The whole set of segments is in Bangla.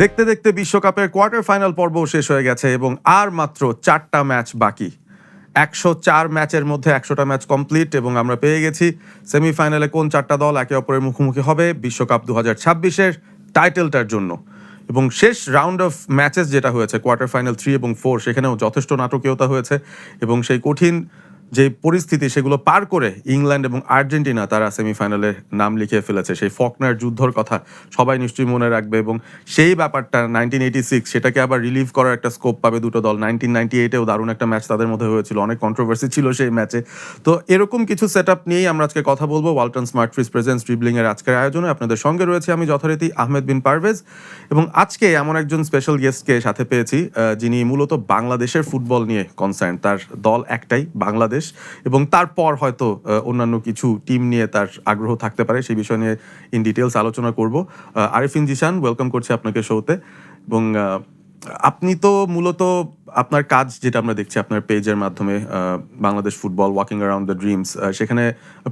দেখতে দেখতে বিশ্বকাপের কোয়ার্টার ফাইনাল পর্ব শেষ হয়ে গেছে এবং আর মাত্র 4টা ম্যাচ বাকি। 104 ম্যাচের মধ্যে 100টা ম্যাচ কমপ্লিট এবং আমরা পেয়ে গেছি সেমিফাইনালে কোন 4টা দল একে অপরের মুখোমুখি হবে বিশ্বকাপ 2026-এর টাইটেলটার জন্য। এবং শেষ রাউন্ড অফ ম্যাচেস যেটা হয়েছে কোয়ার্টার ফাইনাল 3 এবং 4, সেখানেও যথেষ্ট নাটকীয়তা হয়েছে এবং সেই কঠিন যে পরিস্থিতি সেগুলো পার করে ইংল্যান্ড এবং আর্জেন্টিনা তারা সেমিফাইনালে নাম লিখিয়ে ফেলেছে। সেই ফকনার যুদ্ধর কথা সবাই নিশ্চয়ই মনে রাখবে এবং সেই ব্যাপারটা 1986 সেটাকে আবার রিলিভ করার একটা স্কোপ পাবে দুটো দল। 1998-এও দারুণ একটা ম্যাচ তাদের মধ্যে হয়েছিল, অনেক কন্ট্রোভার্সি ছিল সেই ম্যাচে। তো এরকম কিছু সেট আপ নিয়েই আমরা আজকে কথা বলবো ওয়ালটন স্মার্ট ফ্রিজ প্রেজেন্স ড্রিবলিংয়ের আজকের আয়োজনে। আপনাদের সঙ্গে রয়েছে আমি যথারীতি আহমেদ বিন পারভেজ এবং আজকে এমন একজন স্পেশাল গেস্টকে সাথে পেয়েছি যিনি মূলত বাংলাদেশের ফুটবল নিয়ে কনসার্ন। তার দল একটাই, বাংলাদেশ, এবং তারপর হয়তো অন্যান্য কিছু টিম নিয়ে তার আগ্রহ থাকতে পারে, সেই বিষয় নিয়ে ইন ডিটেলস আলোচনা করব। আরিফিন জিশান, ওয়েলকাম করছি আপনাকে শোতে। এবং আপনি তো মূলত আপনার কাজ যেটা আমরা দেখছি আপনার পেজের মাধ্যমে, Bangladesh football walking around the dreams, সেখানে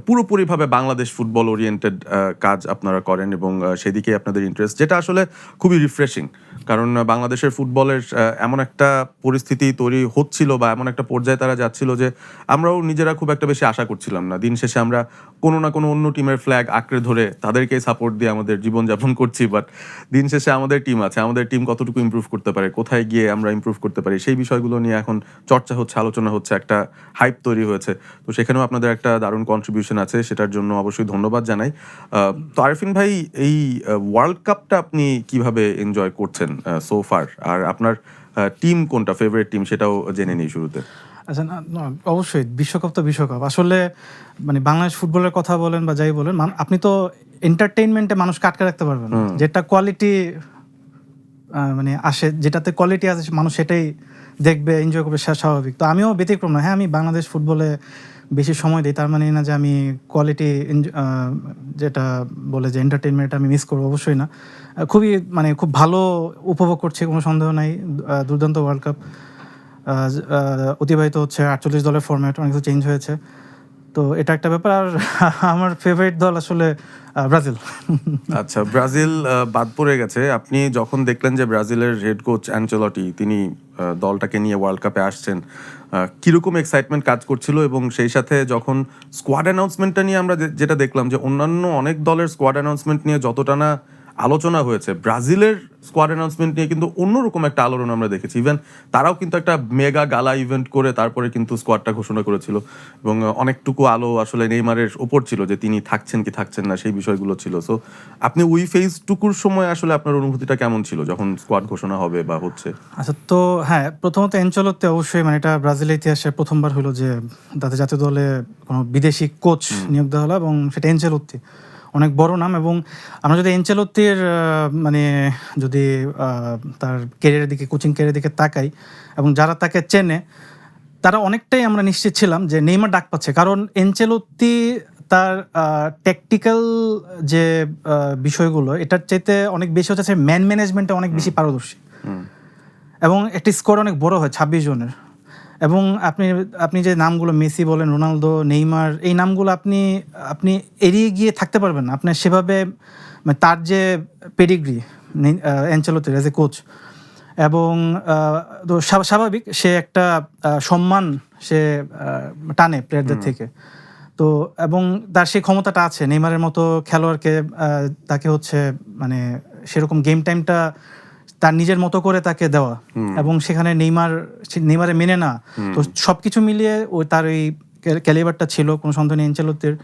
পুরোপুরিভাবে বাংলাদেশ ফুটবল ওরিয়েন্টেড কাজ আপনারা করেন এবং সেদিকে আপনাদের ইন্টারেস্ট, যেটা আসলে খুবই রিফ্রেশিং। কারণ বাংলাদেশের ফুটবলের এমন একটা পরিস্থিতি তৈরি হচ্ছিল বা এমন একটা পর্যায়ে তারা যাচ্ছিল যে আমরাও নিজেরা খুব একটা বেশি আশা করছিলাম না। দিন শেষে আমরা কোনো না কোনো অন্য টিমের ফ্ল্যাগ আঁকড়ে ধরে তাদেরকেই সাপোর্ট দিয়ে আমাদের জীবনযাপন করছি, বাট দিন শেষে আমাদের টিম আছে, আমাদের টিম কতটুকু ইমপ্রুভ করতে পারে, কোথায় গিয়ে আমরা ইমপ্রুভ করতে পারি, সেই বিষয়গুলো নিয়ে এখন চর্চা হচ্ছে, আলোচনা হচ্ছে, একটা হাইপ তৈরি হয়েছে। তো সেখানেও আপনাদের একটা দারুণ কন্ট্রিবিউশন আছে, সেটার জন্য অবশ্যই ধন্যবাদ জানাই। তো আরিফিন ভাই, এই ওয়ার্ল্ড কাপটা আপনি কিভাবে এনজয় করছেন সো ফার, আর আপনার টিম কোনটা, ফেভারিট টিম, সেটাও জেনে নিই শুরুতে। আচ্ছা, না অবশ্যই বিশ্বকাপ তো বিশ্বকাপ। আসলে মানে বাংলাদেশ ফুটবলের কথা বলেন বা যাই বলেন, আপনি তো এন্টারটেইনমেন্টে মানুষকে আটকে রাখতে পারবেন না। যেটা কোয়ালিটি মানে আসে, যেটাতে কোয়ালিটি আছে মানুষ সেটাই দেখবে, এনজয় করবে, স্বাভাবিক। তো আমিও ব্যতিক্রম না। হ্যাঁ, আমি বাংলাদেশ ফুটবলে বেশি সময় দিই, তার মানে না যে আমি কোয়ালিটি যেটা বলে যে এন্টারটেইনমেন্ট আমি মিস করবো, অবশ্যই না। খুবই মানে খুব ভালো উপভোগ করছি, কোনো সন্দেহ নাই। দুর্দান্ত ওয়ার্ল্ড কাপ অতিবাহিত হচ্ছে। 48 দলের ফরম্যাট, অনেক কিছু চেঞ্জ হয়েছে, তো এটা একটা ব্যাপার। আর আমার ফেভারিট দল আসলে ব্রাজিল। আচ্ছা, ব্রাজিল বাদ পড়ে গেছে। আপনি যখন দেখলেন যে ব্রাজিলের হেড কোচ অ্যানচেলটি তিনি দলটাকে নিয়ে ওয়ার্ল্ড কাপে আসছেন, কীরকম এক্সাইটমেন্ট কাজ করছিল? এবং সেই সাথে যখন স্কোয়াড অ্যানাউন্সমেন্টটা নিয়ে আমরা যেটা দেখলাম যে অন্যান্য অনেক দলের স্কোয়াড অ্যানাউন্সমেন্ট নিয়ে যতটা না আলোচনা হয়েছে, ব্রাজিলের স্কোয়াড অ্যানাউন্সমেন্ট নিয়ে কিন্তু অন্যরকম একটা আলোড়ন আমরা দেখেছি। ইভেন তারাও কিন্তু একটা মেগা গালা ইভেন্ট করে তারপরে কিন্তু স্কোয়াডটা ঘোষণা করেছিল এবং অনেকটুকু আলো আসলে নেইমারের ওপর ছিল যে তিনি থাকছেন কি থাকছেন না, সেই বিষয়গুলো ছিল। সো আপনি ওই ফেজটুকুর সময় আসলে আপনার অনুভূতিটা কেমন ছিল যখন স্কোয়াড ঘোষণা হবে বা হচ্ছে? আচ্ছা, তো হ্যাঁ, প্রথমত অ্যানচেলত্তি অবশ্যই, মানে এটা ব্রাজিলের ইতিহাসে প্রথমবার হলো যে তাদের জাতীয় দলে কোনো বিদেশি কোচ নিয়োগ দেওয়া হলো, এবং সেটা অ্যানচেলত্তি, অনেক বড় নাম। এবং আমরা যদি অ্যানচেলত্তির মানে যদি তার ক্যারিয়ারের দিকে, কোচিং ক্যারিয়ারের দিকে তাকাই এবং যারা তাকে চেনে, তারা অনেকটাই আমরা নিশ্চিত ছিলাম যে নেইমার ডাক পাচ্ছে। কারণ অ্যানচেলত্তি তার ট্যাকটিক্যাল যে বিষয়গুলো, এটার চাইতে অনেক বেশি হচ্ছে ম্যান ম্যানেজমেন্টে অনেক বেশি পারদর্শী, এবং একটি স্কোয়াড অনেক বড় হয় 26 জনের। এবং আপনি যে নামগুলো, মেসি বলেন, রোনালদো, নেইমার, এই নামগুলো আপনি এড়িয়ে গিয়ে থাকতে পারবেন না। আপনার সেভাবে মানে তার যে পেডিগ্রি অ্যানচেলত্তির অ্যাজ এ কোচ, এবং তো স্বাভাবিক সে একটা সম্মান সে টানে প্লেয়ারদের থেকে। তো এবং তার সেই ক্ষমতাটা আছে, নেইমারের মতো খেলোয়াড়কে তাকে হচ্ছে মানে সেরকম গেম টাইমটা তার নিজের মতো করে তাকে দেওয়া, এবং সেখানে নেইমারে মেনে না। তো সবকিছু মিলিয়ে তার ওই ক্যালিবারটা ছিল, কোনো সন্দেহ নেই অ্যানচেলত্তির।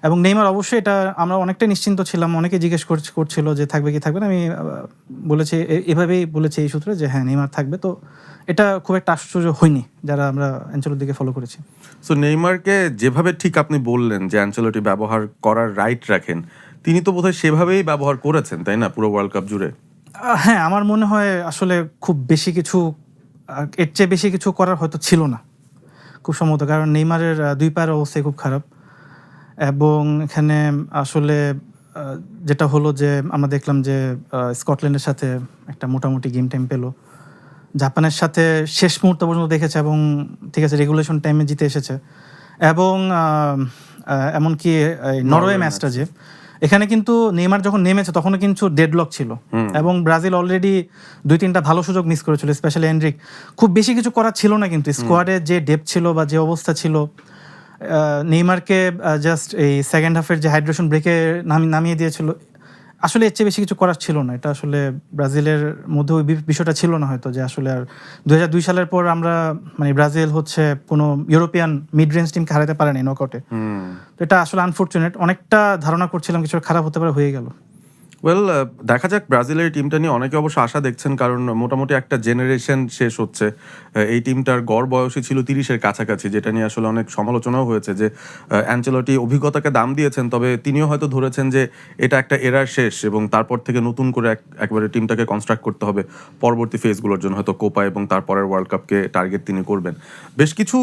এবং নেইমার অবশ্যই, এটা আমরা অনেকটাই নিশ্চিন্ত ছিলাম। অনেকে জিজ্ঞেস করছিল যে থাকবে কি থাকবে না। আমি বলেছি, এভাবেই বলেছি এই সূত্রে, যে হ্যাঁ, নেইমার থাকবে। তো এটা খুব একটা আশ্চর্য হয়নি যারা আমরা অ্যানচেলত্তির দিকে ফলো করেছি। সো নেইমারকে যেভাবে ঠিক আপনি বললেন যে অ্যানচেলটি ব্যবহার করার রাইট রাখেন, তিনি তো বোধহয় সেভাবেই ব্যবহার করেছেন, তাই না, পুরো ওয়ার্ল্ড কাপ জুড়ে? হ্যাঁ, আমার মনে হয় আসলে খুব বেশি কিছু, এর চেয়ে বেশি কিছু করার হয়তো ছিল না খুব সম্ভবত। কারণ নেইমারের দুই পায়ের অবস্থাই খুব খারাপ, এবং এখানে আসলে যেটা হলো যে আমরা দেখলাম যে স্কটল্যান্ডের সাথে একটা মোটামুটি গেম টাইম পেলো, জাপানের সাথে শেষ মুহূর্ত পর্যন্ত দেখেছে, এবং ঠিক আছে রেগুলেশন টাইমে জিতে এসেছে। এবং এমনকি নরওয়ে ম্যাচটা যে এখানে কিন্তু নেইমার যখন নেমেছে তখনও কিন্তু ডেডলক ছিল এবং ব্রাজিল অলরেডি 2-3টা ভালো সুযোগ মিস করেছিল, স্পেশালি এনরিক। খুব বেশি কিছু করার ছিল না, কিন্তু স্কোয়াডে যে ডেপথ ছিল বা যে অবস্থা ছিল, নেইমারকে জাস্ট এই সেকেন্ড হাফের যে হাইড্রেশন ব্রেকে নামিয়ে দিয়েছিল। আসলে এর চেয়ে বেশি কিছু করার ছিল না। এটা আসলে ব্রাজিলের মধ্যে ওই বিষয়টা ছিল না হয়তো, যে আসলে আর 2002 সালের পর আমরা মানে ব্রাজিল হচ্ছে কোনো ইউরোপিয়ান মিড রেঞ্জ টিমকে হারাতে পারেনি নকআউটে। তো এটা আসলে আনফরচুনেট। অনেকটা ধারণা করছিলাম কিছু খারাপ হতে পারে, হয়ে গেল। ওয়েল, দেখা যাক। ব্রাজিলের টিমটা নিয়ে অনেকে অবশ্য আশা দেখছেন, কারণ মোটামুটি একটা জেনারেশন শেষ হচ্ছে। এই টিমটার গড় বয়সই ছিল 30-এর কাছাকাছি, যেটা নিয়ে আসলে অনেক সমালোচনাও হয়েছে যে অ্যানচেলোটি অভিজ্ঞতাকে দাম দিয়েছেন, তবে তিনিও হয়তো ধরেছেন যে এটা একটা এরার শেষ এবং তারপর থেকে নতুন করে একবারে টিমটাকে কনস্ট্রাক্ট করতে হবে পরবর্তী ফেজগুলোর জন্য, হয়তো কোপা এবং তারপরের ওয়ার্ল্ড কাপকে টার্গেট তিনি করবেন। বেশ কিছু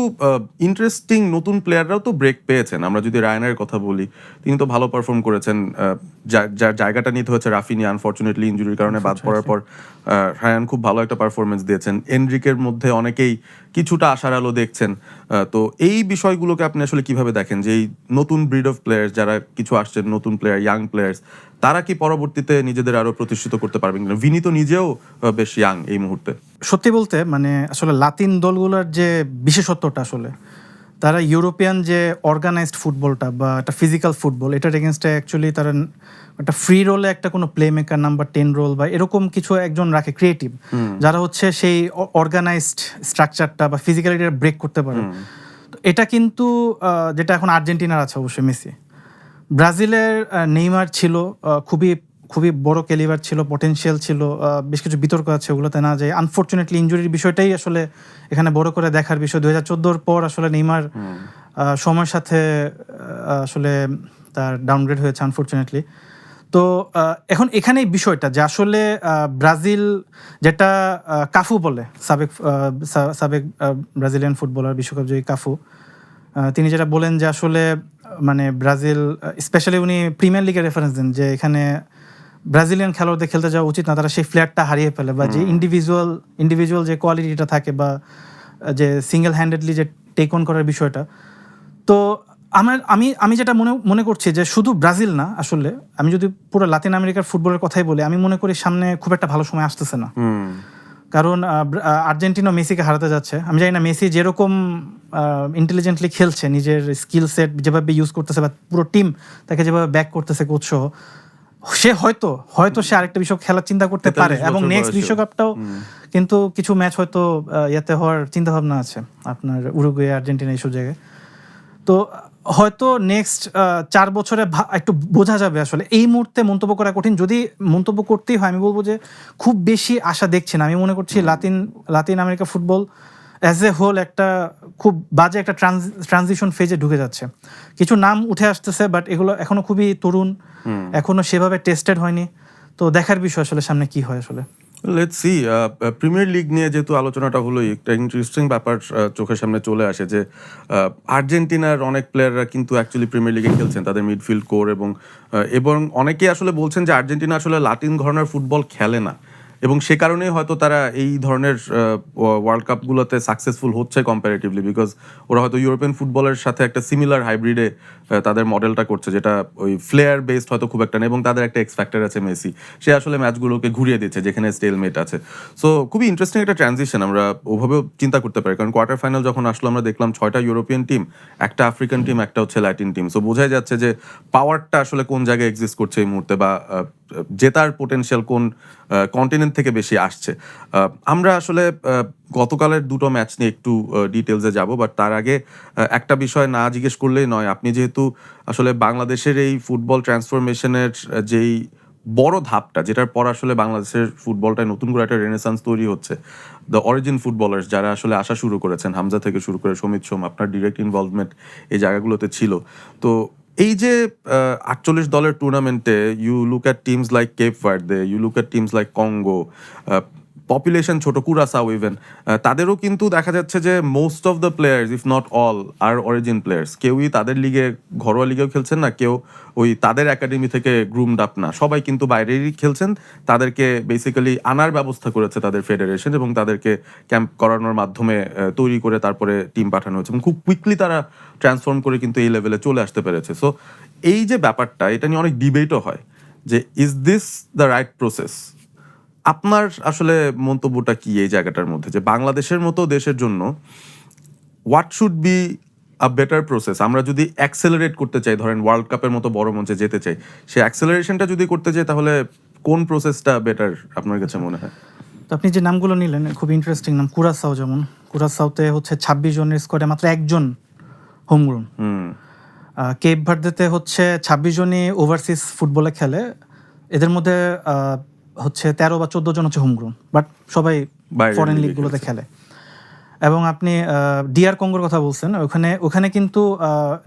ইন্টারেস্টিং নতুন প্লেয়াররাও তো ব্রেক পেয়েছেন। আমরা যদি রায়ানের কথা বলি, তিনি তো ভালো পারফর্ম করেছেন। যার জায়গাটা নিতে হচ্ছে রাফিনিয়া, আনফরচুনেটলি ইনজুরির কারণে বাদ পড়ার পর রায়ান খুব ভালো একটা পারফরমেন্স দিয়েছেন। এনরিকের মধ্যে অনেকেই কিছুটা আশার আলো দেখছেন। তো এই বিষয়গুলোকে আপনি আসলে কিভাবে দেখেন, যে এই নতুন ব্রিড অফ প্লেয়ার্স যারা কিছু আসছেন, নতুন প্লেয়ার, ইয়াং প্লেয়ার্স, তারা কি পরবর্তীতে নিজেদের আরো প্রতিষ্ঠিত করতে পারবেন কিনা? ভিনি তো নিজেও বেশ ইয়াং এই মুহূর্তে। সত্যি বলতে মানে আসলে লাতিন দলগুলোর যে বিশেষত্বটা, আসলে তারা ইউরোপিয়ান যে অর্গানাইজড ফুটবলটা বা একটা ফিজিক্যাল ফুটবল, এটার এগেনস্টে অ্যাকচুয়ালি তারা একটা ফ্রি রোলে একটা কোনো প্লে মেকার নাম্বার 10 রোল বা এরকম কিছু একজন রাখে ক্রিয়েটিভ, যারা হচ্ছে সেই অর্গানাইজড স্ট্রাকচারটা বা ফিজিক্যালিটিটা ব্রেক করতে পারে। তো এটা কিন্তু যেটা এখন আর্জেন্টিনার আছে অবশ্যই মেসি। ব্রাজিলের নেইমার ছিল, খুবই খুবই বড় ক্যালিবার ছিল, পটেনশিয়াল ছিল, বেশ কিছু বিতর্ক আছে, ওগুলোতে না যায়। আনফরচুনেটলি ইনজুরির বিষয়টাই আসলে এখানে বড় করে দেখার বিষয়। 2014 পর আসলে নেইমার সময়ের সাথে আসলে তার ডাউনগ্রেড হয়েছে আনফরচুনেটলি। তো এখন এখানেই বিষয়টা যে আসলে ব্রাজিল যেটা কাফু বলে, সাবেক ব্রাজিলিয়ান ফুটবলার, বিশ্বকাপজয়ী কাফু, তিনি যেটা বলেন যে আসলে মানে ব্রাজিল, স্পেশালি উনি প্রিমিয়ার লিগের রেফারেন্স দেন, যে এখানে ব্রাজিলিয়ান খেলোয়াড়দের খেলতে যাওয়া উচিত না, তারা সেই ফ্ল্যাটটা হারিয়ে ফেলে বা যে ইন্ডিভিজুয়াল যে কোয়ালিটিটা থাকে বা যে সিঙ্গেল হ্যান্ডেডলি যে টেক অন করার বিষয়টা। তো আমি যেটা মনে করছি যে শুধু ব্রাজিল না, আসলে আমি যদি পুরো লাতিন আমেরিকার ফুটবলের কথাই বলি, আমি মনে করি সামনে খুব একটা ভালো সময় আসতেছে না। কারণ আর্জেন্টিনা মেসিকে হারাতে যাচ্ছে। আমি জানি না মেসি যেরকম ইন্টেলিজেন্টলি খেলছে, নিজের স্কিল সেট যেভাবে ইউজ করতেছে বা পুরো টিম তাকে যেভাবে ব্যাক করতেছে কোচ সহ, সে হয়তো সে আরেকটা বিশ্বকাপ খেলার চিন্তা করতে পারে এবং নেক্সট বিশ্বকাপটাও কিন্তু কিছু ম্যাচ হয়তো ইয়াতে হওয়ার চিন্তা ভাবনা আছে, আপনার উরুগুয়ে, আর্জেন্টিনা, এইসব জায়গায়। তো হয়তো নেক্সট 4 বছরে একটু বোঝা যাবে। আসলে এই মুহূর্তে মন্তব্য করা কঠিন। যদি মন্তব্য করতেই হয়, আমি বলবো যে খুব বেশি আশা দেখছি না। আমি মনে করছি Latin America football as a whole একটা খুব বাজে একটা ট্রানজিশন ফেজে ঢুকে যাচ্ছে। কিছু নাম উঠে আসতেছে, বাট এগুলো এখনো খুবই তরুণ, এখনো সেভাবে টেস্টেড হয়নি। তো দেখার বিষয় আসলে সামনে কি হয়। আসলে লেটস সি। প্রিমিয়ার লিগ নিয়ে যেহেতু আলোচনাটা হলো, একটা ইন্টারেস্টিং ব্যাপার চোখের সামনে চলে আসে যে আর্জেন্টিনার অনেক প্লেয়াররা কিন্তু অ্যাকচুয়ালি প্রিমিয়ার লিগে খেলছেন, তাদের মিডফিল্ড কোর, এবং অনেকেই আসলে বলছেন যে আর্জেন্টিনা আসলে লাতিন ঘরানার ফুটবল খেলে না এবং সে কারণেই হয়তো তারা এই ধরনের ওয়ার্ল্ড কাপগুলোতে সাকসেসফুল হচ্ছে কম্পারেটিভলি, বিকজ ওরা হয়তো ইউরোপিয়ান ফুটবলের সাথে একটা সিমিলার হাইব্রিডে তাদের মডেলটা করছে, যেটা ওই ফ্লেয়ার বেসড হয়তো খুব একটা নেই, এবং তাদের একটা এক্স ফ্যাক্টর আছে মেসি, সে আসলে ম্যাচগুলোকে ঘুরিয়ে দিচ্ছে যেখানে স্টেলমেট আছে। সো খুবই ইন্টারেস্টিং একটা ট্রানজিশন, আমরা ওভাবেও চিন্তা করতে পারি। কারণ কোয়ার্টার ফাইনাল যখন আসলো, আমরা দেখলাম 6টা ইউরোপিয়ান টিম, একটা আফ্রিকান টিম, একটা হচ্ছে ল্যাটিন টিম। সো বোঝাই যাচ্ছে যে পাওয়ারটা আসলে কোন জায়গায় এক্সিস্ট করছে এই মুহূর্তে, বা জেতার পোটেনশিয়াল কোন কন্টিনেন্ট থেকে বেশি আসছে। আমরা আসলে গতকালের দুটো ম্যাচ নিয়ে একটু ডিটেলসে যাব, বাট তার আগে একটা বিষয় না জিজ্ঞেস করলেই নয়। আপনি যেহেতু আসলে বাংলাদেশের এই ফুটবল ট্রান্সফরমেশনের যেই বড় ধাপটা, যেটার পর আসলে বাংলাদেশের ফুটবলটায় নতুন করে একটা রেনেসান্স তৈরি হচ্ছে, দ্য অরিজিন ফুটবলার্স যারা আসলে আসা শুরু করেছেন, হামজা থেকে শুরু করে সমিত সোম, আপনার ডিরেক্ট ইনভলভমেন্ট এই জায়গাগুলোতে ছিল। তো এই যে 48 দলের টুর্নামেন্টে you look at teams like Cape Verde, you look at teams like Congo, population ছোট, কুরাসাও ইভেন, তাদেরও কিন্তু দেখা যাচ্ছে যে most of the players if not all are origin players. কেউই তাদের লিগে, ঘরোয়া লিগেও খেলছেন না, কেউ ওই তাদের একাডেমি থেকে গ্রুমড আপ না, সবাই কিন্তু বাইরেরই খেলছেন। তাদেরকে বেসিক্যালি আনার ব্যবস্থা করেছে তাদের ফেডারেশন, এবং তাদেরকে ক্যাম্প করানোর মাধ্যমে তৈরি করে তারপরে টিম পাঠানো হয়েছে, এবং খুব কুইকলি তারা ট্রান্সফর্ম করে কিন্তু এই লেভেলে চলে আসতে পেরেছে। সো এই যে ব্যাপারটা, এটা নিয়ে অনেক ডিবেটও হয় যে is this the right process. আপনার আসলে মন্তব্যটা কি এই জায়গাটার মধ্যে, যে বাংলাদেশের মতো দেশের জন্য what should be a better process? আমরা যদি অ্যাক্সেলারেট করতে চাই, ধরেন ওয়ার্ল্ড কাপের মতো বড় মঞ্চে যেতে চাই, সেই অ্যাক্সেলারেশনটা যদি করতে চাই, তাহলে কোন প্রসেসটা বেটার আপনার কাছে মনে হয়? তো আপনি যে নামগুলো নিলেন খুব ইন্টারেস্টিং নাম। কুরাসাও, যেমন কুরাসাওতে হচ্ছে 26 জনের স্কোয়াডে মাত্র একজন হোমগ্রোন। কেপ ভার্দেতে হচ্ছে 26 জনই ওভারসিজ ফুটবলে খেলে, এদের মধ্যে হচ্ছে 13 বা 14 জন হচ্ছে হোমগ্রোন, বাট সবাই বাইরের ফরেন লিগে লিগগুলোতে খেলে। এবং আপনি ডিআর কঙ্গোর কথা বলছেন, ওখানে কিন্তু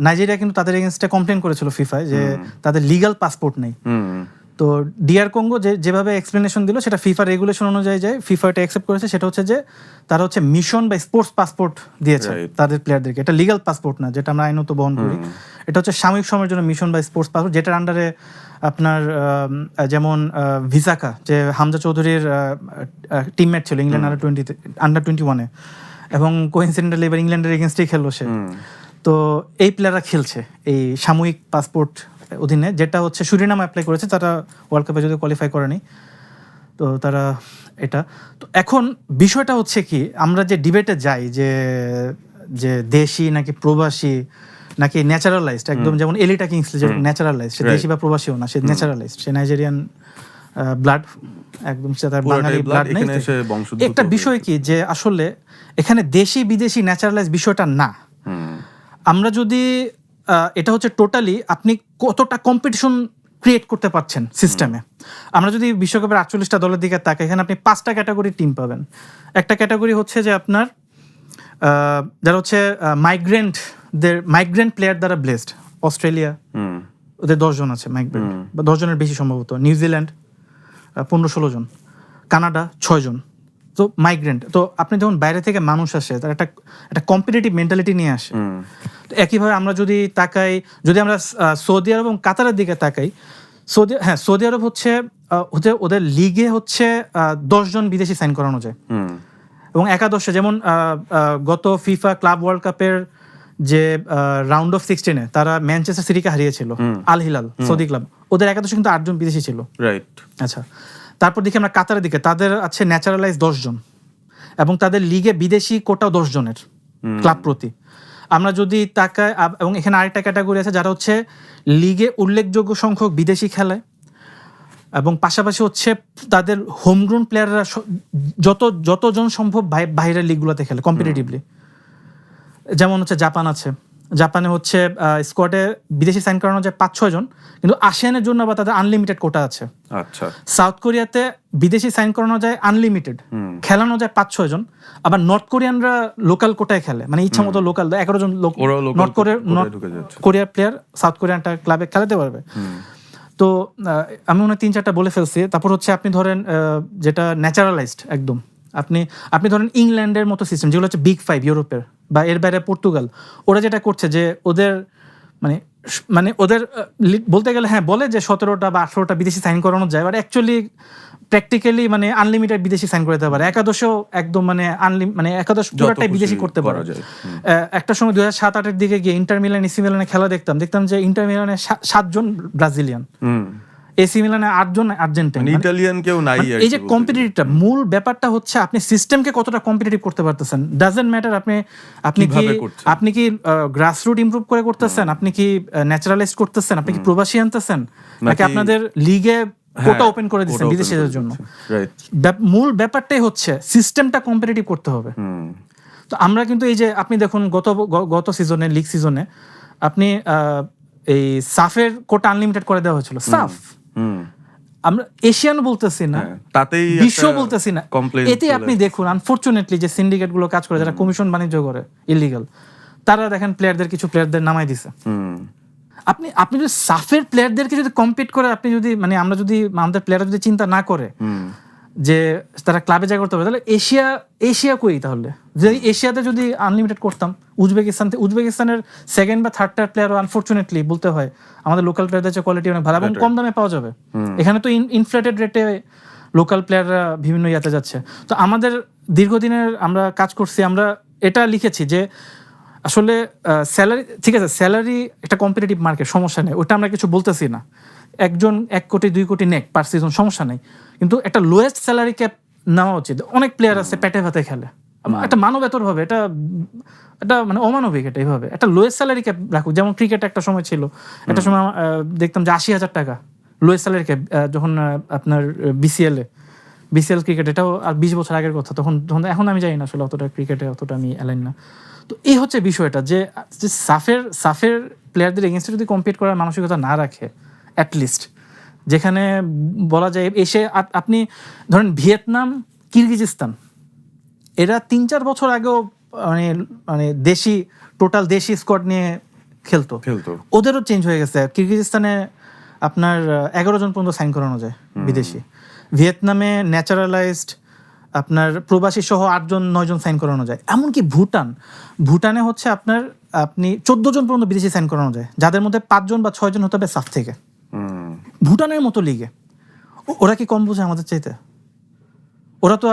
নাইজেরিয়া কিন্তু তাদের এগেনস্টে কমপ্লেন করেছিল ফিফায় যে তাদের লিগ্যাল পাসপোর্ট নেই। তো ডিআর কঙ্গো যেভাবে এক্সপ্লেনেশন দিল সেটা ফিফা রেগুলেশন অনুযায়ী যায়, ফিফা এটা অ্যাকসেপ্ট করেছে। সেটা হচ্ছে যে তারা হচ্ছে মিশন বা স্পোর্টস পাসপোর্ট দিয়েছে তাদের প্লেয়ারদেরকে, এটা লিগ্যাল পাসপোর্ট না, যেটা আমরা আইনত বহন করি। এটা হচ্ছে সাময়িক সময়ের জন্য মিশন বা স্পোর্টস পাসপোর্ট, যেটার আন্ডারে আপনার যেমন ভিসাকা, যে হামজা চৌধুরীর টিমমেট ছিল ইংল্যান্ড আন্ডার 21-এ, এবং কোইন্সিডেন্টালি এবার ইংল্যান্ডের এগেনস্টেই খেললো সে। তো এই প্লেয়াররা খেলছে এই সাময়িক পাসপোর্ট অধীনে, যেটা হচ্ছে সুরিনাম অ্যাপ্লাই করেছে, তারা ওয়ার্ল্ড কাপে যদি কোয়ালিফাই করেনি, তো তারা এটা। তো এখন বিষয়টা হচ্ছে কি, আমরা যে ডিবেটে যাই যে দেশি নাকি প্রবাসী নাকি ন্যাচারালাইজড, একদম যেমন এলিটা কিংসলি যে ন্যাচারালাইজড, সে দেশি বা প্রবাসীও না, সে ন্যাচারালাইজড, সে নাইজেরিয়ান ব্লাড, একদম সে তার বাঙালি ব্লাড নেই। একটা বিষয় কি যে আসলে এখানে দেশি বিদেশি ন্যাচারালাইজ বিষয়টা না। আমরা যদি এটা হচ্ছে টোটালি আপনি কতটা কম্পিটিশন ক্রিয়েট করতে পারছেন সিস্টেমে। আমরা যদি বিশ্বকাপের 48টা দলের দিকে তাকাই, এখানে আপনি 5টা ক্যাটাগরির টিম পাবেন। একটা ক্যাটাগরি হচ্ছে যে আপনার যারা হচ্ছে মাইগ্রেন্ট প্লেয়ার দ্বারা ব্লেসড, অস্ট্রেলিয়া ওদের 10 জন আছে মাইগ্রেন্ট, বা 10 জনের বেশি সম্ভবত। নিউজিল্যান্ড 15-16 জন, কানাডা 6 জন। তো মাইগ্রেন্ট, তো আপনি যখন বাইরে থেকে মানুষ আসে, তার একটা কম্পিটিটিভ মেন্টালিটি নিয়ে আসে। তো একইভাবে আমরা যদি তাকাই, যদি আমরা সৌদি আরব এবং কাতারের দিকে তাকাই, সৌদি আরব হচ্ছে ওদের লিগে হচ্ছে 10 জন বিদেশি সাইন করানো যায়, এবং একাদশে যেমন গত ফিফা ক্লাব ওয়ার্ল্ড কাপের যে রাউন্ড অফ 16-এ তারা ম্যানচেস্টার সিটিকে হারিয়েছিল, আল হিলাল সৌদি ক্লাব, ওদের একাদশে কিন্তু 8 জন বিদেশি ছিল। রাইট, আচ্ছা। তারপর দেখি আমরা কাতারের দিকে, তাদের আছে ন্যাচারালাইজ 10 জন, এবং তাদের লিগে বিদেশি কোটাও 10 জনের ক্লাব প্রতি। আমরা যদি তাকাই, এবং এখানে আরেকটা ক্যাটাগরি আছে যারা হচ্ছে লিগে উল্লেখযোগ্য সংখ্যক বিদেশি খেলায়, এবং পাশাপাশি হচ্ছে তাদের হোমগ্রোন প্লেয়াররা যতজন সম্ভব বাইরের লিগগুলোতে খেলে কম্পিটিটিভলি। যেমন হচ্ছে জাপান আছে, জাপানে হচ্ছে স্কোয়াডে বিদেশি সাইন করানো যায় 5-6 জন, কিন্তু আসিয়ানের জন্য আবার তাদের আনলিমিটেড কোটা আছে। আচ্ছা। সাউথ কোরিয়াতে বিদেশি সাইন করানো যায় আনলিমিটেড, খেলানো যায় 5-6 জন। আবার নর্থ কোরিয়ানরা লোকাল কোটায় খেলে, মানে ইচ্ছা মতো লোকাল 11 জন নর্থ কোরিয়ার প্লেয়ার সাউথ কোরিয়ান ক্লাবে খেলাতে পারবে। তো আমি মনে হয় 3-4টা বলে ফেলছি। তারপর হচ্ছে আপনি ধরেন যেটা ন্যাচারালাইজড একদম, আপনি ধরেন ইংল্যান্ডের মতো সিস্টেম, যেগুলো হচ্ছে বিগ 5 ইউরোপের, বা এর বাইরে পর্তুগাল, ওরা যেটা করছে যে ওদের মানে ওদের বলতে গেলে বলে যে 17টা বা 18টা বিদেশি সাইন করানো যায়, বাট অ্যাকচুয়ালি প্র্যাকটিক্যালি আনলিমিটেড বিদেশি সাইন করে দিতে পারে। একাদশেও একদম একাদশ পুরোটাই বিদেশি করতে পারে। একটা সময় 2007-8-এর দিকে গিয়ে ইন্টার মিলান এসি মিলানে খেলা দেখতাম যে ইন্টার মিলানে 7 জন ব্রাজিলিয়ান, এসি মিলানে 8 জন আর্জেন্টাইন, ইটালিয়ান কেউ নাই। এই যে কম্পিটিটিভটা, মূল ব্যাপারটা হচ্ছে আপনি সিস্টেমকে কতটা কম্পিটিটিভ করতে পারতেছেন। ডাজন্ট ম্যাটার আপনি কি গ্রাসরুট ইমপ্রুভ করে করতেছেন, আপনি কি ন্যাচারালাইজ করতেছেন, আপনি কি প্রবাসী আনতেছেন, নাকি আপনাদের লিগে কোটা ওপেন করে দিচ্ছেন বিদেশিদের জন্য। মূল ব্যাপারটাই হচ্ছে সিস্টেমটা কম্পিটিটিভ করতে হবে। তো আমরা কিন্তু এই যে আপনি দেখুন গত সিজনে, লিগ সিজনে আপনি এই সাফের কোটা আনলিমিটেড করে দেওয়া হয়েছিল। সাফ আমরা এশিয়ান বলতেছি না, তাতেই বিশ্ব বলতেছি না, এতে আপনি দেখুন আনফরচুনেটলি যে সিন্ডিকেট গুলো কাজ করে, যারা কমিশন বাণিজ্য করে ইলিগাল, তারা দেখেন কিছু প্লেয়ারদের নামাই দিছে। আপনি যদি সাফের প্লেয়ারদেরকে যদি কম্পিট করে, আপনি যদি আমরা যদি আমাদের প্লেয়াররা যদি চিন্তা না করে যে তারা ক্লাবে যা করতে হবে, তাহলে এশিয়া কই তাহলে? যদি এশিয়াতে যদি আনলিমিটেড করতাম, উজবেকিস্তানের সেকেন্ড বা থার্ড প্লেয়ারও আনফর্চুনেটলি বলতে হয় আমাদের লোকাল প্লেয়ারদের চেয়ে কোয়ালিটি অনেক ভালো এবং কম দামে পাওয়া যাবে। এখানে তো ইনফ্লেটেড রেটে লোকাল প্লেয়াররা বিভিন্ন ইয়াতে যাচ্ছে। তো আমাদের দীর্ঘদিনের আমরা কাজ করছি, আমরা এটা লিখেছি যে আসলে স্যালারি, ঠিক আছে, স্যালারি একটা কম্পিটিটিভ মার্কেট, সমস্যা নেই, ওটা আমরা কিছু বলতেছি না। একজন 1 কোটি 2 কোটি নেক পার সিজন, সমস্যা নেই, কিন্তু একটা লোয়েস্ট স্যালারি ক্যাপ নেওয়া উচিত। অনেক প্লেয়ার আছে পেটে ভাতে খেলে, একটা মানবেতর ভাবে, এটা মানে অমানবিক, এটা এইভাবে একটা লোয়েস্ট স্যালারি ক্যাপ রাখুক। যেমন ক্রিকেট একটা সময় ছিল, একটা সময় দেখতাম যে 80,000 টাকা লোয়েস্ট স্যালারি ক্যাপ, যখন আপনার বিসিএল ক্রিকেট, এটাও আর 20 বছর আগের কথা। তখন এখন আমি জানি না আসলে, অতটা ক্রিকেটে অতটা আমি অ্যালাইন না। তো এই হচ্ছে বিষয়টা, যে সাফের প্লেয়ারদের এগেনস্টে যদি কম্পিট করার মানসিকতা না রাখে, অ্যাটলিস্ট যেখানে বলা যায় এসে আপনি ধরেন ভিয়েতনাম, কিরগিজস্তান, এরা 3-4 বছর আগেও মানে টোটাল দেশি স্কোয়াড নিয়ে খেলতো, ওদেরও চেঞ্জ হয়ে গেছে। কিরগিজস্তানে আপনার 11 জন পর্যন্ত সাইন করানো যায় বিদেশি। ভিয়েতনামে ন্যাচারালাইজড আপনার প্রবাসী সহ 8-9 জন সাইন করানো যায়। এমনকি ভুটানে হচ্ছে আপনি 14 জন পর্যন্ত বিদেশি সাইন করানো যায়, যাদের মধ্যে 5 জন বা 6 জন হতে হবে সাফ থেকে। ভুটানের মতো লিগে ওরা কি কম বোঝে আমাদের চাইতে? ওরা তো